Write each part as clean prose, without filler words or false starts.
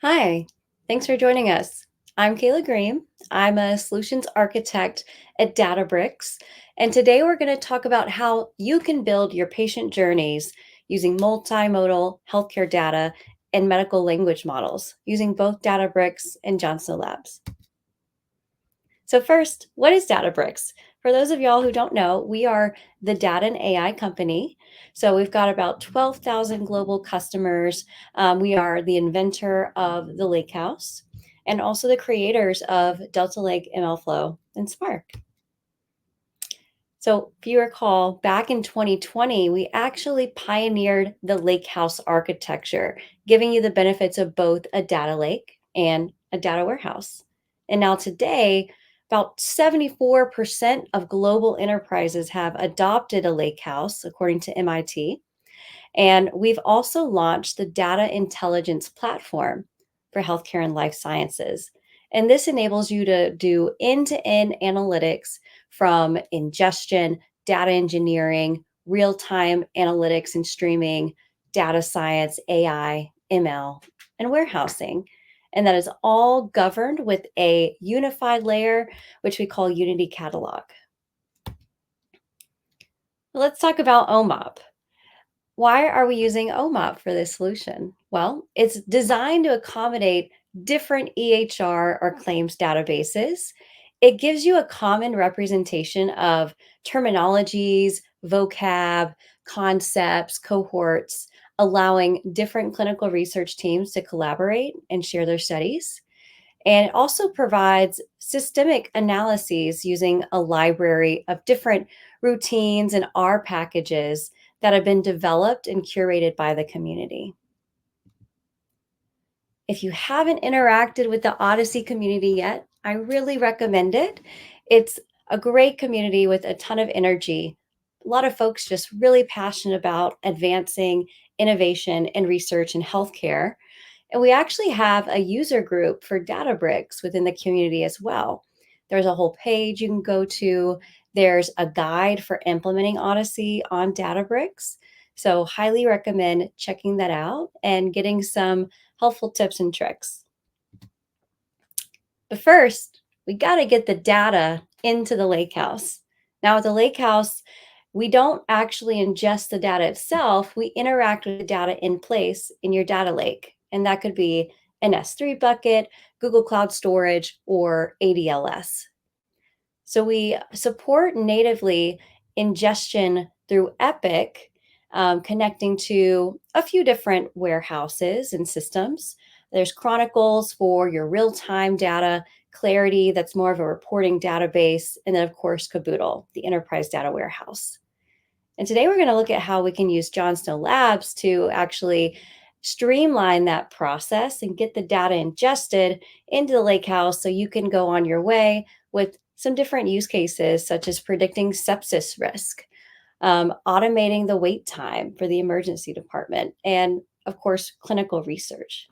Hi, thanks for joining us. I'm Kayla Green. I'm a solutions architect at Databricks. And today we're going to talk about how you can build your patient journeys using multimodal healthcare data and medical language models using both Databricks and Johnson Labs. So, first, what is Databricks? For those of y'all who don't know, we are the data and AI company. So, we've got about 12,000 global customers. We are the inventor of the Lakehouse and also the creators of Delta Lake MLflow and Spark. So, if you recall, back in 2020, we actually pioneered the Lakehouse architecture, giving you the benefits of both a data lake and a data warehouse. And now, today, about 74% of global enterprises have adopted a lakehouse, according to MIT. And we've also launched the Data Intelligence Platform for healthcare and life sciences. And this enables you to do end to end analytics from ingestion, data engineering, real time analytics and streaming, data science, AI, ML, and warehousing. And that is all governed with a unified layer, which we call Unity Catalog. Let's talk about OMOP. Why are we using OMOP for this solution? Well, it's designed to accommodate different EHR or claims databases. It gives you a common representation of terminologies, vocab, concepts, cohorts, allowing different clinical research teams to collaborate and share their studies. And it also provides systemic analyses using a library of different routines and R packages that have been developed and curated by the community. If you haven't interacted with the Odyssey community yet, I really recommend it. It's a great community with a ton of energy. A lot of folks just really passionate about advancing innovation and research in healthcare. And we actually have a user group for Databricks within the community as well. There's a whole page you can go to. There's a guide for implementing Odyssey on Databricks. So, highly recommend checking that out and getting some helpful tips and tricks. But first, we got to get the data into the lakehouse. Now, with the lakehouse, we don't actually ingest the data itself. We interact with the data in place in your data lake. And that could be an S3 bucket, Google Cloud Storage, or ADLS. So we support natively ingestion through Epic, connecting to a few different warehouses and systems. There's Chronicles for your real time data, Clarity, that's more of a reporting database, and then, of course, Caboodle, the enterprise data warehouse. And today we're going to look at how we can use Johnstone Labs to actually streamline that process and get the data ingested into the lakehouse so you can go on your way with some different use cases, such as predicting sepsis risk, automating the wait time for the emergency department, and of course, clinical research.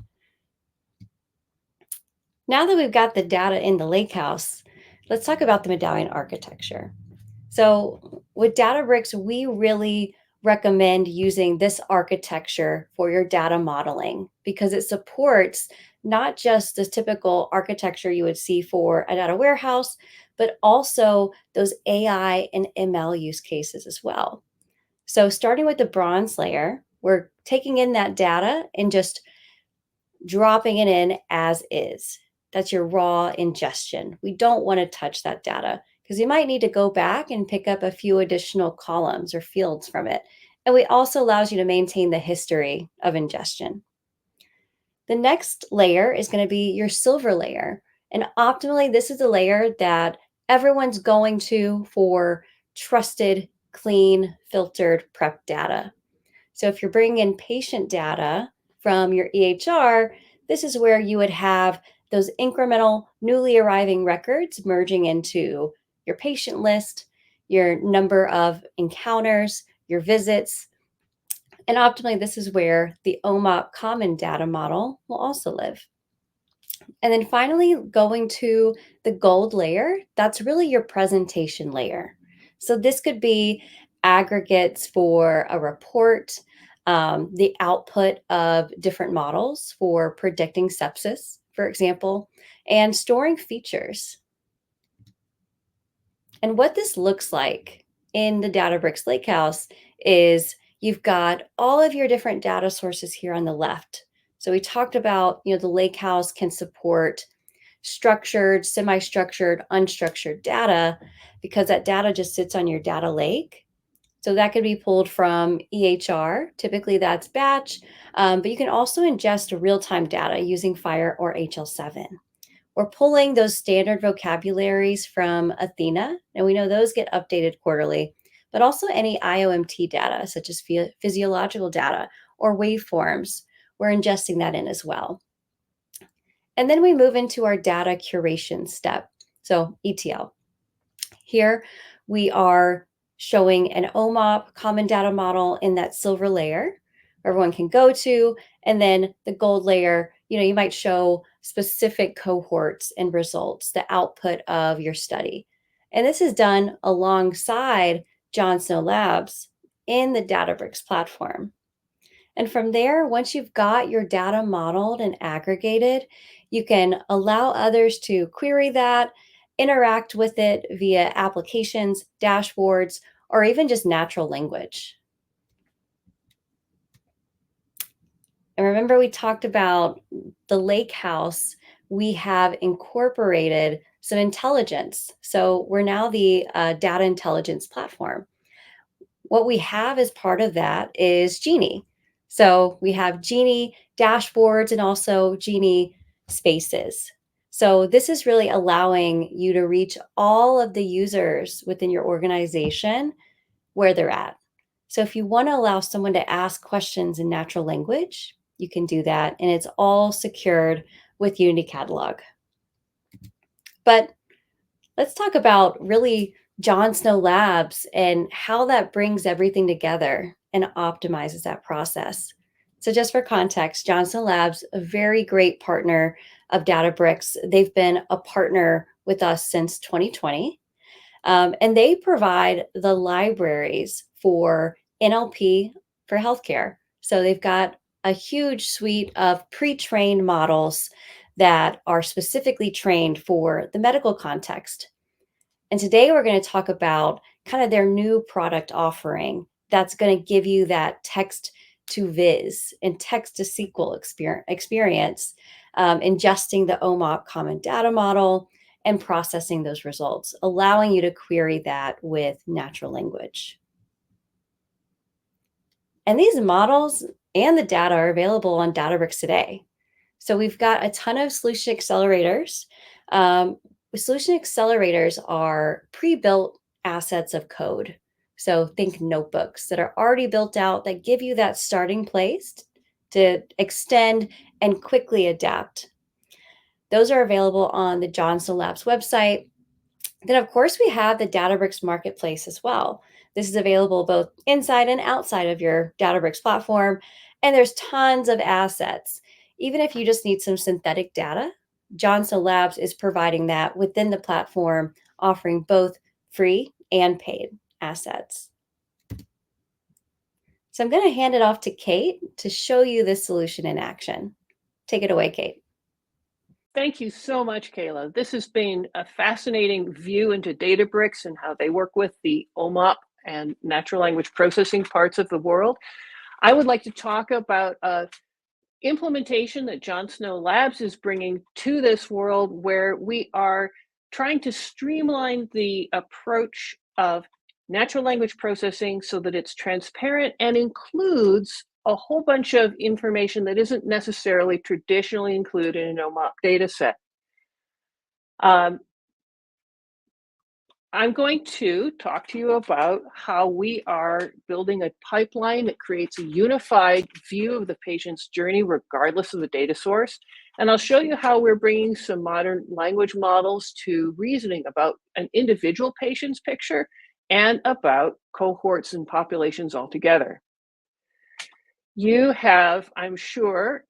Now that we've got the data in the lakehouse, let's talk about the medallion architecture. So, with Databricks, we really recommend using this architecture for your data modeling because it supports not just the typical architecture you would see for a data warehouse, but also those AI and ML use cases as well. So, starting with the bronze layer, we're taking in that data and just dropping it in as is. That's your raw ingestion. We don't want to touch that data because you might need to go back and pick up a few additional columns or fields from it. And it also allows you to maintain the history of ingestion. The next layer is going to be your silver layer. And optimally, this is the layer that everyone's going to for trusted, clean, filtered prep data. So if you're bringing in patient data from your EHR, this is where you would have those incremental newly arriving records merging into your patient list, your number of encounters, your visits. And optimally, this is where the OMOP common data model will also live. And then finally, going to the gold layer, that's really your presentation layer. So this could be aggregates for a report, the output of different models for predicting sepsis, for example, and storing features. And what this looks like in the Databricks Lakehouse is you've got all of your different data sources here on the left. So we talked about, the Lakehouse can support structured, semi-structured, unstructured data because that data just sits on your data lake. So that could be pulled from EHR. Typically that's batch, but you can also ingest real-time data using FHIR or HL7. We're pulling those standard vocabularies from Athena, and we know those get updated quarterly, but also any IOMT data, such as physiological data or waveforms, we're ingesting that in as well. And then we move into our data curation step, so ETL. Here we are showing an OMOP, common data model, in that silver layer everyone can go to, and then the gold layer, you might show specific cohorts and results, the output of your study. And this is done alongside John Snow Labs in the Databricks platform. And from there, once you've got your data modeled and aggregated, you can allow others to query that, interact with it via applications, dashboards, or even just natural language. And remember, we talked about the Lakehouse. We have incorporated some intelligence. So we're now the data intelligence platform. What we have as part of that is Genie. So we have Genie dashboards and also Genie spaces. So this is really allowing you to reach all of the users within your organization where they're at. So if you want to allow someone to ask questions in natural language, you can do that, and it's all secured with Unity Catalog. But let's talk about really John Snow Labs and how that brings everything together and optimizes that process. So just for context, John Snow Labs, a very great partner of Databricks. They've been a partner with us since 2020. And they provide the libraries for NLP for healthcare. So they've got a huge suite of pre-trained models that are specifically trained for the medical context. And today we're going to talk about kind of their new product offering that's going to give you that text to viz and text to SQL experience, ingesting the OMOP common data model and processing those results, allowing you to query that with natural language. And these models and the data are available on Databricks today. So we've got a ton of solution accelerators. Solution accelerators are pre-built assets of code. So think notebooks that are already built out that give you that starting place to extend and quickly adapt. Those are available on the John Snow Labs website. Then, of course, we have the Databricks Marketplace as well. This is available both inside and outside of your Databricks platform, and there's tons of assets. Even if you just need some synthetic data, John Snow Labs is providing that within the platform, offering both free and paid assets. So I'm going to hand it off to Kate to show you this solution in action. Take it away, Kate. Thank you so much, Kayla. This has been a fascinating view into Databricks and how they work with the OMOP and natural language processing parts of the world. I would like to talk about implementation that John Snow Labs is bringing to this world, where we are trying to streamline the approach of natural language processing so that it's transparent and includes a whole bunch of information that isn't necessarily traditionally included in an OMOP data set. I'm going to talk to you about how we are building a pipeline that creates a unified view of the patient's journey, regardless of the data source. And I'll show you how we're bringing some modern language models to reasoning about an individual patient's picture and about cohorts and populations altogether. You have, I'm sure,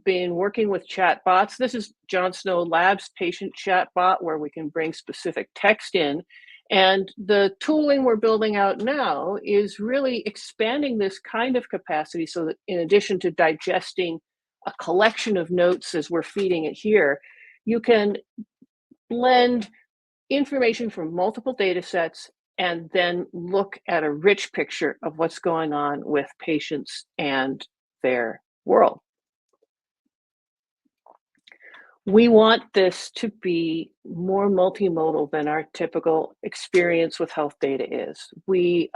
been working with chatbots. This is John Snow Labs patient chatbot, where we can bring specific text in. And the tooling we're building out now is really expanding this kind of capacity so that in addition to digesting a collection of notes as we're feeding it here, you can blend information from multiple data sets and then look at a rich picture of what's going on with patients and their world. We want this to be more multimodal than our typical experience with health data is. We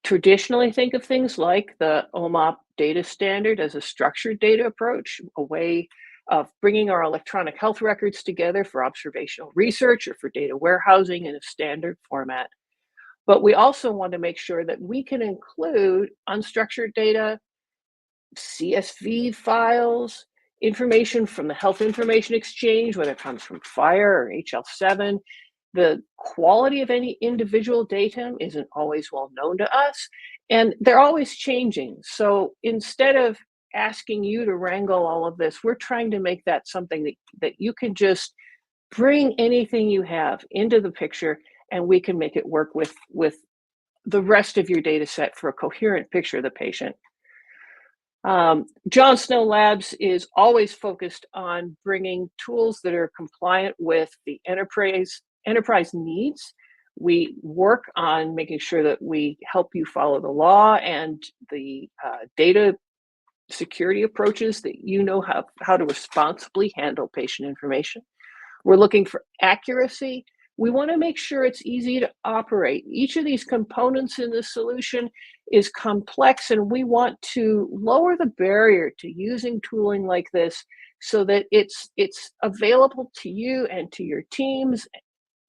traditionally think of things like the OMOP data standard as a structured data approach, a way of bringing our electronic health records together for observational research or for data warehousing in a standard format. But we also want to make sure that we can include unstructured data, CSV files, information from the Health Information Exchange, whether it comes from FHIR or HL7. The quality of any individual data isn't always well known to us, and they're always changing. So instead of asking you to wrangle all of this, we're trying to make that something that you can just bring anything you have into the picture, and we can make it work with the rest of your data set for a coherent picture of the patient. John Snow Labs is always focused on bringing tools that are compliant with the enterprise needs. We work on making sure that we help you follow the law and the data security approaches that you know how to responsibly handle patient information. We're looking for accuracy. We want to make sure it's easy to operate. Each of these components in the solution is complex, and we want to lower the barrier to using tooling like this so that it's available to you and to your teams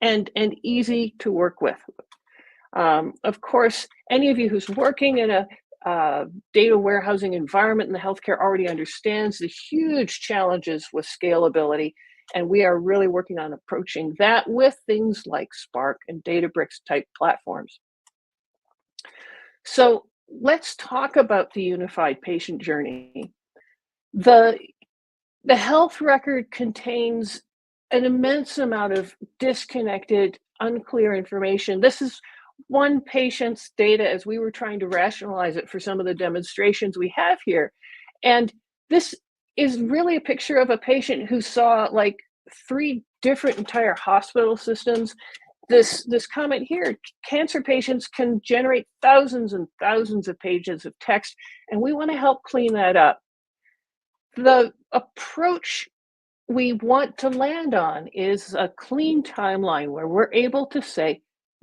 and easy to work with. Of course, any of you who's working in a data warehousing environment in the healthcare already understands the huge challenges with scalability. And we are really working on approaching that with things like Spark and Databricks type platforms. So let's talk about the unified patient journey. The health record contains an immense amount of disconnected, unclear information. This is one patient's data as we were trying to rationalize it for some of the demonstrations we have here. And this is really a picture of a patient who saw like 3 different entire hospital systems. This comment here, cancer patients can generate thousands and thousands of pages of text, and we want to help clean that up. The approach we want to land on is a clean timeline where we're able to say,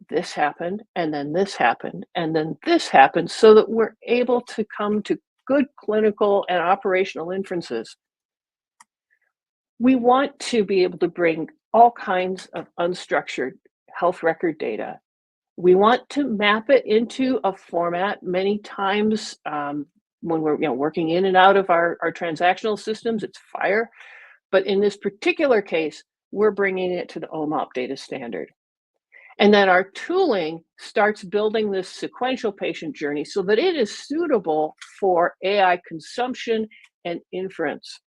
this happened, and then this happened, and then this happened, so that we're able to come to good clinical and operational inferences. We want to be able to bring all kinds of unstructured health record data. We want to map it into a format many times when we're working in and out of our transactional systems, it's FHIR. But in this particular case, we're bringing it to the OMOP data standard. And then our tooling starts building this sequential patient journey so that it is suitable for AI consumption and inference.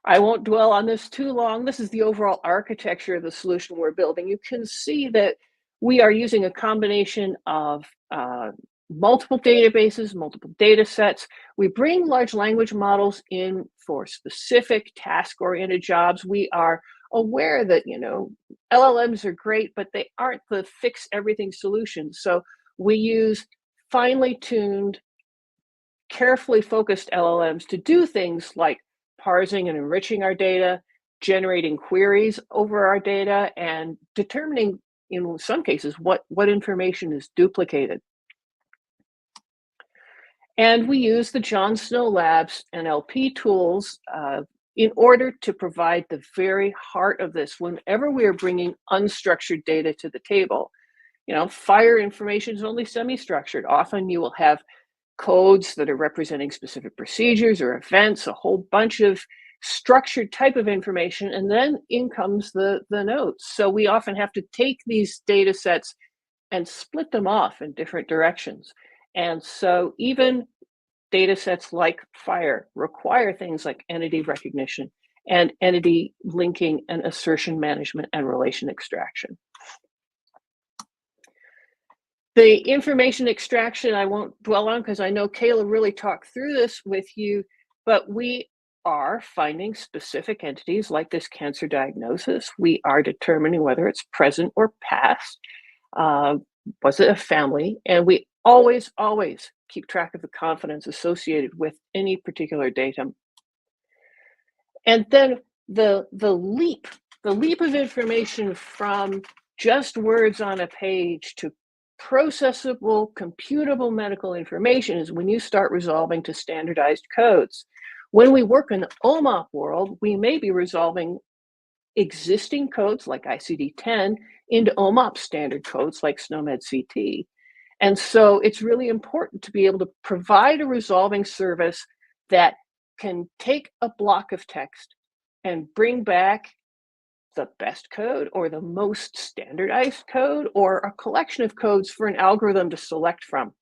I won't dwell on this too long. This is the overall architecture of the solution we're building. You can see that we are using a combination of multiple databases, multiple data sets. We bring large language models in for specific task-oriented jobs. We are aware that, LLMs are great, but they aren't the fix-everything solution. So we use finely tuned, carefully focused LLMs to do things like parsing and enriching our data, generating queries over our data, and determining, in some cases, what information is duplicated. And we use the John Snow Labs NLP tools in order to provide the very heart of this whenever we are bringing unstructured data to the table. FHIR information is only semi-structured. Often you will have codes that are representing specific procedures or events, a whole bunch of structured type of information, and then in comes the notes. So we often have to take these data sets and split them off in different directions. And so even data sets like FHIR require things like entity recognition and entity linking and assertion management and relation extraction. The information extraction I won't dwell on because I know Kayla really talked through this with you, but we are finding specific entities like this cancer diagnosis. We are determining whether it's present or past. Was it a family? And we always keep track of the confidence associated with any particular datum. And then the leap of information from just words on a page to processable, computable medical information is when you start resolving to standardized codes. When we work in the OMOP world, we may be resolving existing codes like ICD-10 into OMOP standard codes like SNOMED CT. And so it's really important to be able to provide a resolving service that can take a block of text and bring back the best code or the most standardized code or a collection of codes for an algorithm to select from.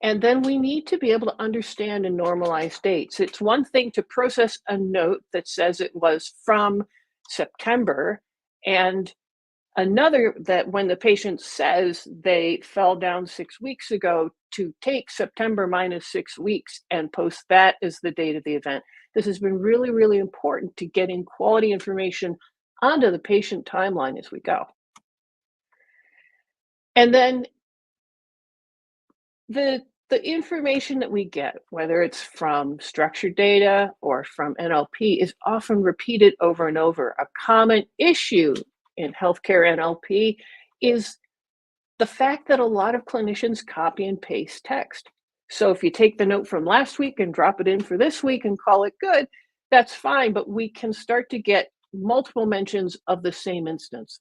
And then we need to be able to understand and normalize dates. It's one thing to process a note that says it was from September, and another that when the patient says they fell down 6 weeks ago, to take September minus 6 weeks and post that as the date of the event. This has been really, really important to getting quality information onto the patient timeline as we go. And then the information that we get, whether it's from structured data or from NLP, is often repeated over and over. A common issue in healthcare NLP is the fact that a lot of clinicians copy and paste text. So if you take the note from last week and drop it in for this week and call it good, that's fine, but we can start to get multiple mentions of the same instance.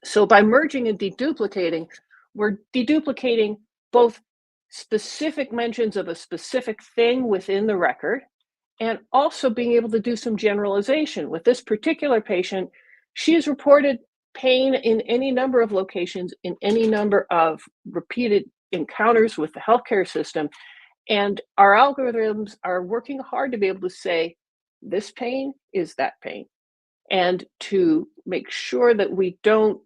So by merging and deduplicating, we're deduplicating both specific mentions of a specific thing within the record and also being able to do some generalization. With this particular patient, she has reported pain in any number of locations, in any number of repeated encounters with the healthcare system. And our algorithms are working hard to be able to say, this pain is that pain, and to make sure that we don't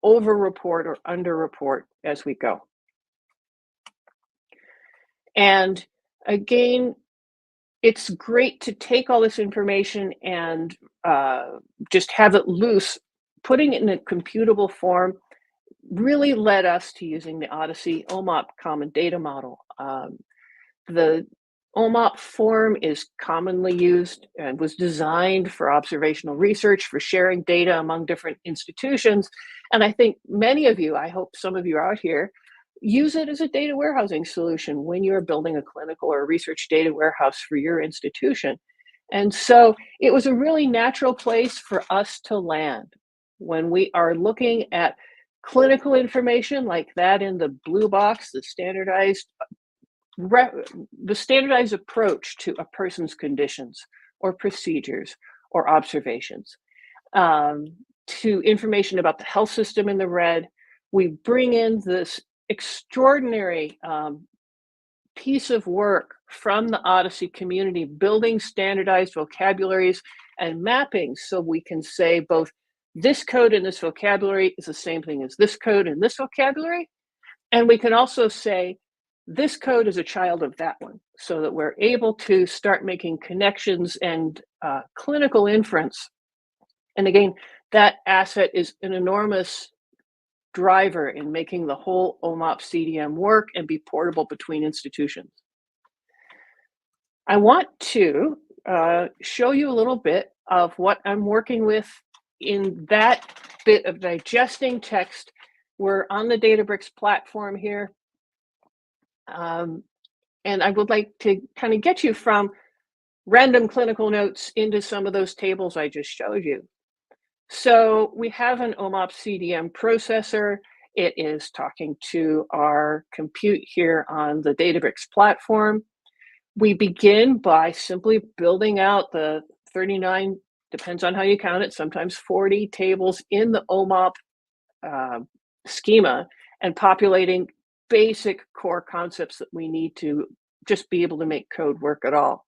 over-report or under-report as we go. And again, it's great to take all this information and just have it loose. Putting it in a computable form really led us to using the OHDSI OMOP common data model. The OMOP form is commonly used and was designed for observational research, for sharing data among different institutions. And I think many of you, I hope some of you are out here, use it as a data warehousing solution when you're building a clinical or research data warehouse for your institution. And so it was a really natural place for us to land when we are looking at clinical information like that in the blue box, the standardized approach to a person's conditions or procedures or observations, to information about the health system in the red. We bring in this extraordinary piece of work from the OHDSI community, building standardized vocabularies and mappings so we can say both this code and this vocabulary is the same thing as this code and this vocabulary. And we can also say this code is a child of that one, so that we're able to start making connections and clinical inference. And again, that asset is an enormous driver in making the whole OMOP CDM work and be portable between institutions. I want to show you a little bit of what I'm working with in that bit of digesting text. We're on the Databricks platform here. And I would like to kind of get you from random clinical notes into some of those tables I just showed you. So we have an OMOP CDM processor. It is talking to our compute here on the Databricks platform. We begin by simply building out the 39, depends on how you count it, sometimes 40 tables in the OMOP schema and populating basic core concepts that we need to just be able to make code work at all.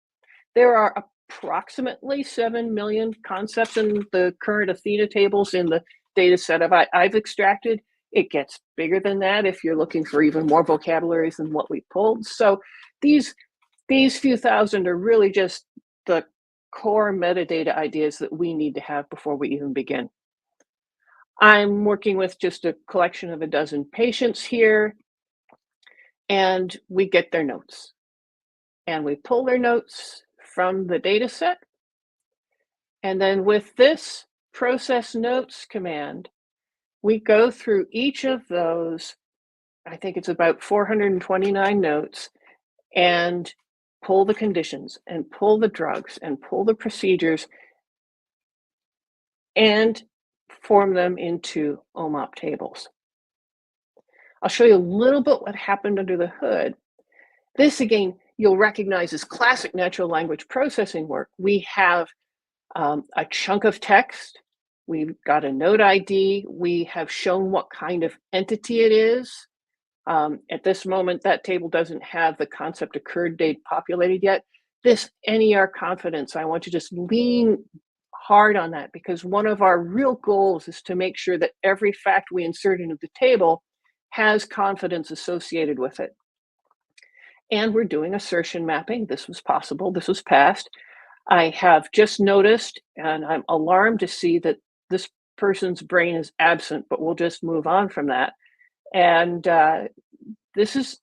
There are approximately 7 million concepts in the current Athena tables in the data set I've extracted. It gets bigger than that if you're looking for even more vocabularies than what we pulled. So these few thousand are really just the core metadata ideas that we need to have before we even begin. I'm working with just a collection of a dozen patients here, and we get their notes. And we pull their notes from the data set. And then with this process notes command, we go through each of those, I think it's about 429 notes, and pull the conditions and pull the drugs and pull the procedures and form them into OMOP tables. I'll show you a little bit what happened under the hood. This, again, you'll recognize as classic natural language processing work. We have a chunk of text. We've got a node ID. We have shown what kind of entity it is. At this moment, that table doesn't have the concept occurred date populated yet. This NER confidence, I want to just lean hard on that, because one of our real goals is to make sure that every fact we insert into the table has confidence associated with it. And we're doing assertion mapping. This was possible. This was past. I have just noticed, and I'm alarmed to see that this person's brain is absent, but we'll just move on from that. And this is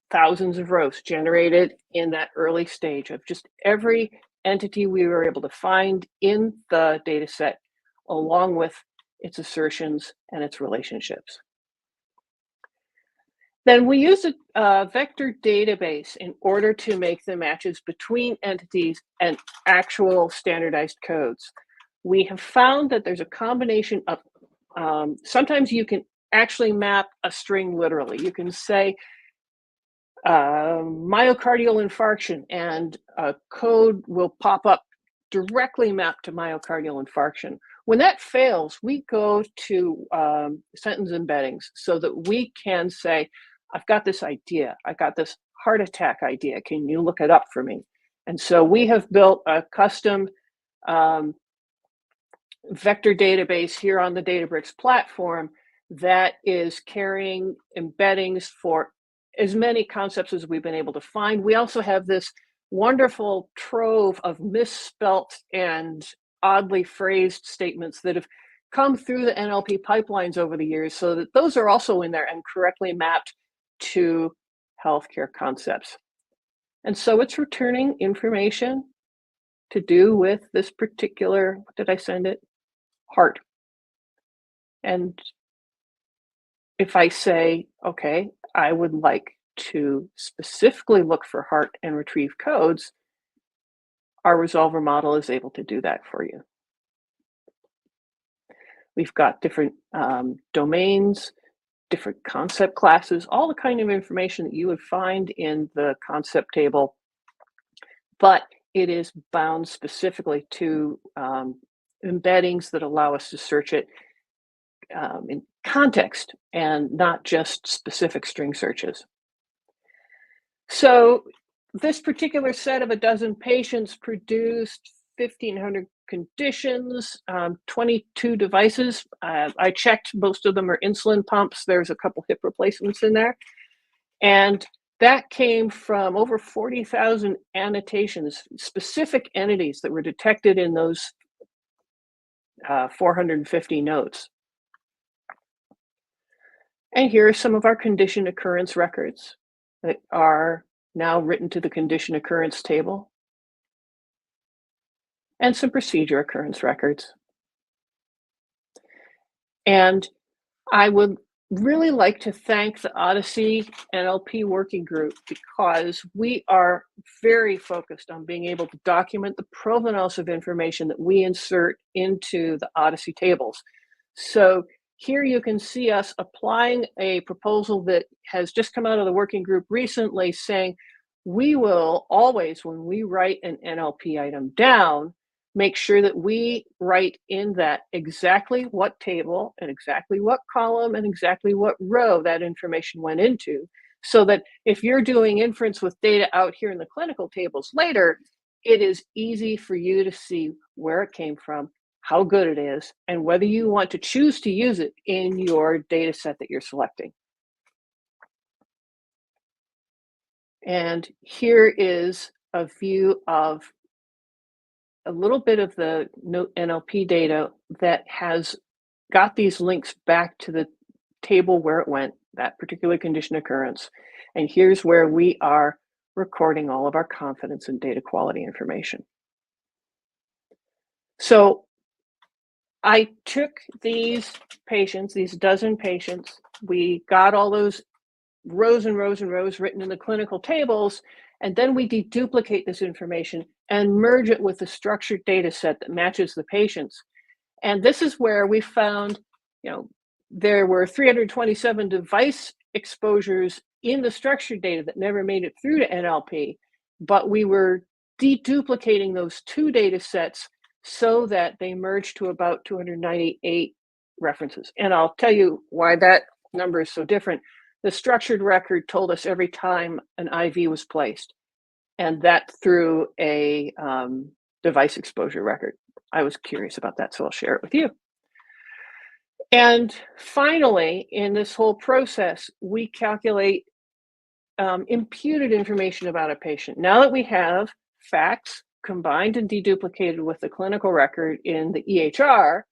thousands of rows generated in that early stage of just every entity we were able to find in the data set, along with its assertions and its relationships. Then we use a vector database in order to make the matches between entities and actual standardized codes. We have found that there's a combination of, sometimes you can actually map a string literally. You can say myocardial infarction, and a code will pop up directly mapped to myocardial infarction. When that fails, we go to sentence embeddings so that we can say, I've got this idea. I got this heart attack idea. Can you look it up for me? And so we have built a custom vector database here on the Databricks platform that is carrying embeddings for as many concepts as we've been able to find. We also have this wonderful trove of misspelt and oddly phrased statements that have come through the NLP pipelines over the years, so that those are also in there and correctly mapped to healthcare concepts. And so it's returning information to do with this particular, what did I send it? Heart. And if I say, okay, I would like to specifically look for heart and retrieve codes, our resolver model is able to do that for you. We've got different domains, different concept classes, all the kind of information that you would find in the concept table, but it is bound specifically to embeddings that allow us to search it in context and not just specific string searches. So this particular set of a dozen patients produced 1,500 conditions, 22 devices. I checked, most of them are insulin pumps. There's a couple hip replacements in there. And that came from over 40,000 annotations, specific entities that were detected in those 450 notes. And here are some of our condition occurrence records that are now written to the condition occurrence table, and some procedure occurrence records. And I would really like to thank the OHDSI NLP working group, because we are very focused on being able to document the provenance of information that we insert into the OHDSI tables. So here you can see us applying a proposal that has just come out of the working group recently, saying we will always, when we write an NLP item down, make sure that we write in that exactly what table and exactly what column and exactly what row that information went into, so that if you're doing inference with data out here in the clinical tables later, it is easy for you to see where it came from, how good it is, and whether you want to choose to use it in your data set that you're selecting. And here is a view of a little bit of the NLP data that has got these links back to the table where it went, that particular condition occurrence. And here's where we are recording all of our confidence and data quality information. So I took these patients, these dozen patients, we got all those rows and rows and rows written in the clinical tables, and then we deduplicate this information and merge it with the structured data set that matches the patients. And this is where we found, there were 327 device exposures in the structured data that never made it through to NLP, but we were deduplicating those two data sets so that they merged to about 298 references. And I'll tell you why that number is so different. The structured record told us every time an IV was placed, and that through a device exposure record. I was curious about that, so I'll share it with you. And finally, in this whole process, we calculate imputed information about a patient. Now that we have facts combined and deduplicated with the clinical record in the EHR,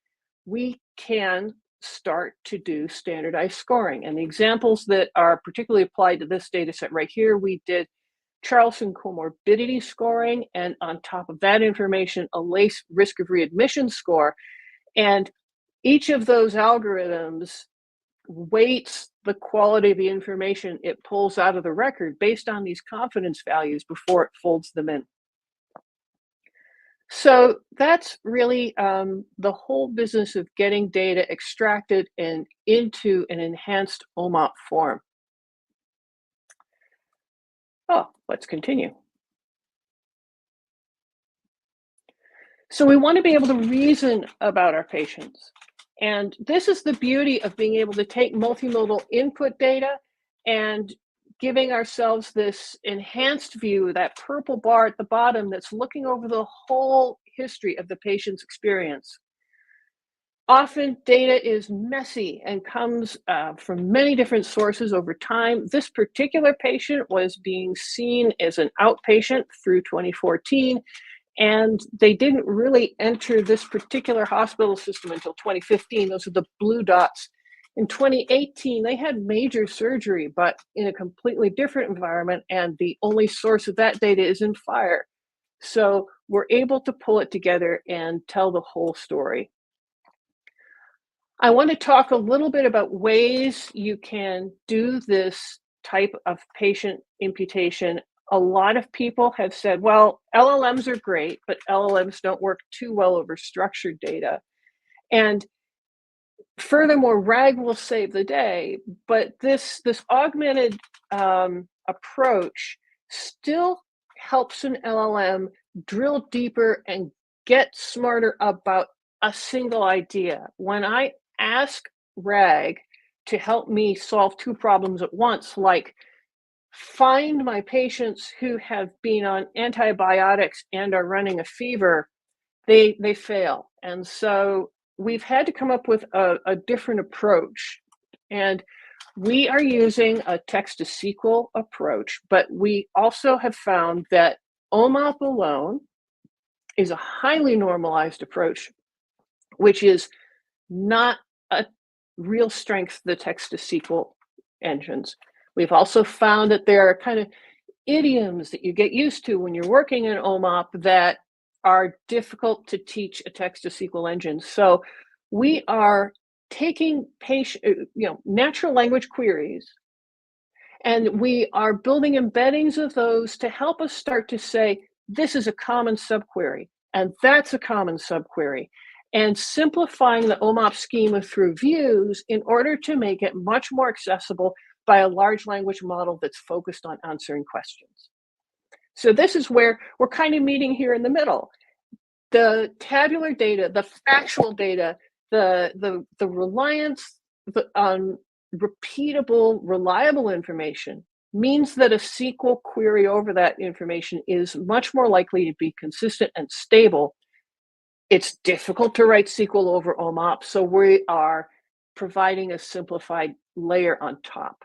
we can start to do standardized scoring. And the examples that are particularly applied to this data set right here, we did Charlson comorbidity scoring, and on top of that information, a LACE risk of readmission score. And each of those algorithms weights the quality of the information it pulls out of the record based on these confidence values before it folds them in. So that's really the whole business of getting data extracted and into an enhanced OMOP form. Oh, let's continue. So we want to be able to reason about our patients. And this is the beauty of being able to take multimodal input data and giving ourselves this enhanced view, that purple bar at the bottom that's looking over the whole history of the patient's experience. Often data is messy and comes from many different sources over time. This particular patient was being seen as an outpatient through 2014. And they didn't really enter this particular hospital system until 2015. Those are the blue dots. In 2018, they had major surgery, but in a completely different environment. And the only source of that data is in FHIR. So we're able to pull it together and tell the whole story. I want to talk a little bit about ways you can do this type of patient imputation. A lot of people have said, well, LLMs are great, but LLMs don't work too well over structured data. And furthermore, RAG will save the day, but this augmented approach still helps an LLM drill deeper and get smarter about a single idea. When I ask RAG to help me solve two problems at once, like find my patients who have been on antibiotics and are running a fever, they fail. And so we've had to come up with a different approach. And we are using a text-to-SQL approach, but we also have found that OMOP alone is a highly normalized approach, which is not a real strength of the text-to-SQL engines. We've also found that there are kind of idioms that you get used to when you're working in OMOP that are difficult to teach a text-to-SQL engine. So we are taking natural language queries, and we are building embeddings of those to help us start to say, this is a common subquery, and that's a common subquery, and simplifying the OMOP schema through views in order to make it much more accessible by a large language model that's focused on answering questions. So this is where we're kind of meeting here in the middle. The tabular data, the factual data, the reliance on repeatable, reliable information means that a SQL query over that information is much more likely to be consistent and stable. It's difficult to write SQL over OMOP, so we are providing a simplified layer on top.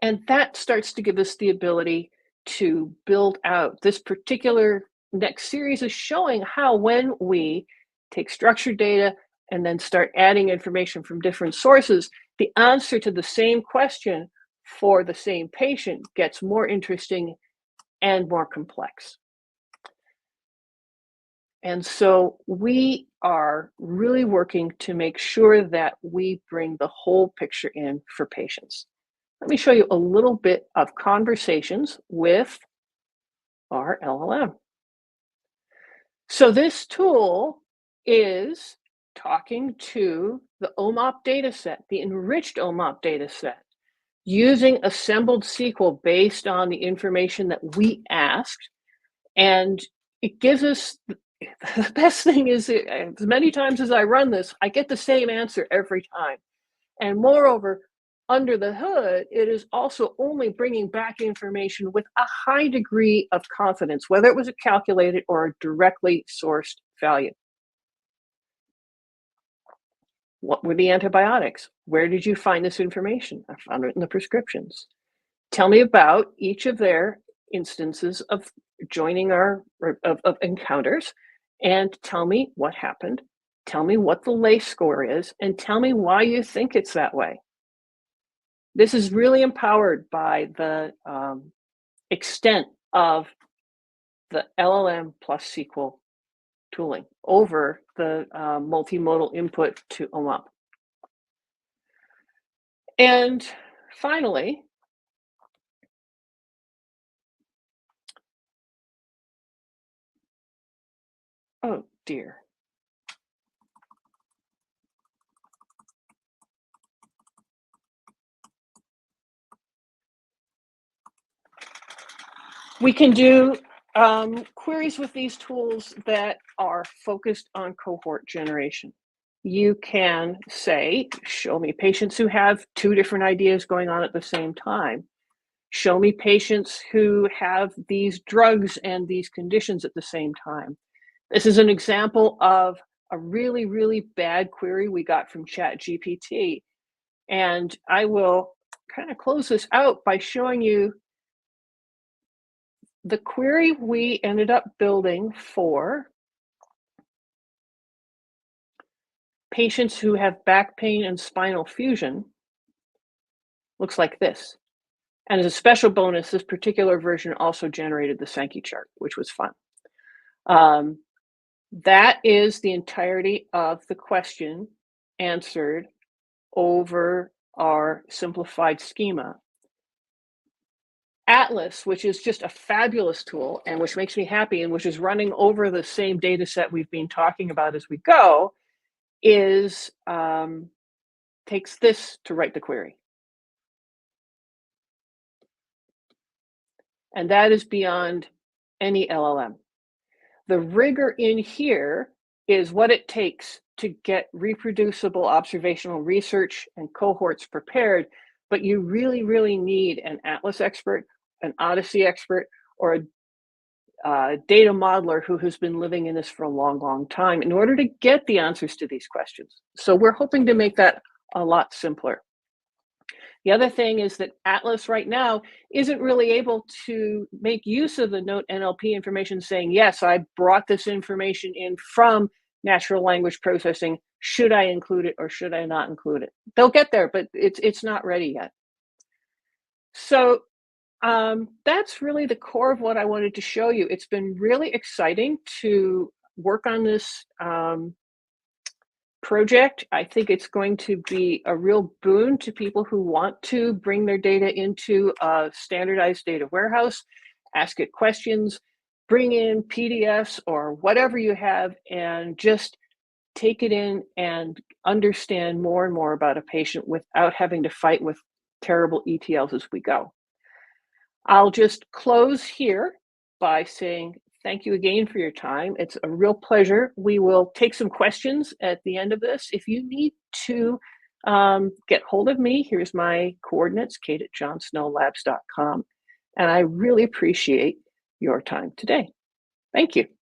And that starts to give us the ability to build out. This particular next series is showing how when we take structured data and then start adding information from different sources, the answer to the same question for the same patient gets more interesting and more complex. And so we are really working to make sure that we bring the whole picture in for patients. Let me show you a little bit of conversations with our LLM. So this tool is talking to the OMOP dataset, the enriched OMOP dataset, using assembled SQL based on the information that we asked. And it gives us, the best thing is, as many times as I run this, I get the same answer every time. And moreover, under the hood, it is also only bringing back information with a high degree of confidence, whether it was a calculated or a directly sourced value. What were the antibiotics? Where did you find this information? I found it in the prescriptions. Tell me about each of their instances of joining of encounters, and tell me what happened. Tell me what the LACE score is, and tell me why you think it's that way. This is really empowered by the extent of the LLM plus SQL tooling over the multimodal input to OMOP. And finally, oh dear. We can do queries with these tools that are focused on cohort generation. You can say, show me patients who have two different ideas going on at the same time. Show me patients who have these drugs and these conditions at the same time. This is an example of a really, really bad query we got from ChatGPT. And I will kind of close this out by showing you the query we ended up building for patients who have back pain and spinal fusion looks like this. And as a special bonus, this particular version also generated the Sankey chart, which was fun. That is the entirety of the question answered over our simplified schema. Atlas, which is just a fabulous tool and which makes me happy and which is running over the same data set we've been talking about as we go, is takes this to write the query. And that is beyond any LLM. The rigor in here is what it takes to get reproducible observational research and cohorts prepared, but you really, really need an Atlas expert, an OHDSI expert, or a data modeler who has been living in this for a long, long time in order to get the answers to these questions. So we're hoping to make that a lot simpler. The other thing is that Atlas right now isn't really able to make use of the Note NLP information saying, yes, I brought this information in from natural language processing. Should I include it or should I not include it? They'll get there, but it's not ready yet. So that's really the core of what I wanted to show you. It's been really exciting to work on this project. I think it's going to be a real boon to people who want to bring their data into a standardized data warehouse, ask it questions, bring in PDFs or whatever you have, and just take it in and understand more and more about a patient without having to fight with terrible ETLs as we go. I'll just close here by saying thank you again for your time. It's a real pleasure. We will take some questions at the end of this. If you need to get hold of me. Here's my coordinates, kate@johnsnowlabs.com. And I really appreciate your time today. Thank you.